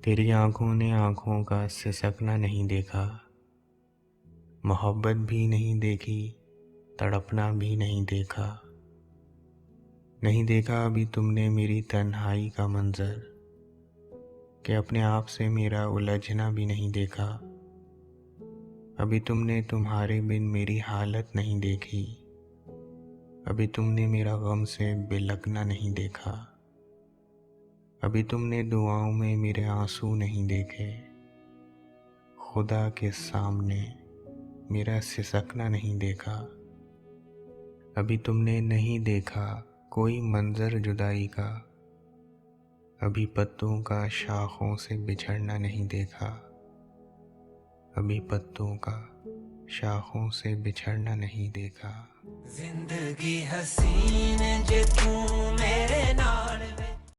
तेरी आँखों ने आँखों का सिसकना नहीं देखा, मोहब्बत भी नहीं देखी, तड़पना भी नहीं देखा। नहीं देखा अभी तुमने मेरी तन्हाई का मंजर, कि अपने आप से मेरा उलझना भी नहीं देखा। अभी तुमने तुम्हारे बिन मेरी हालत नहीं देखी, अभी तुमने मेरा गम से बिलखना नहीं देखा। अभी तुमने दुआओं में मेरे आंसू नहीं देखे, खुदा के सामने मेरा सिसकना नहीं देखा। अभी तुमने नहीं देखा कोई मंजर जुदाई का, अभी पत्तों का शाखों से बिछड़ना नहीं देखा। अभी पत्तों का शाखों से बिछड़ना नहीं देखा। जिंदगी हसीन जे तू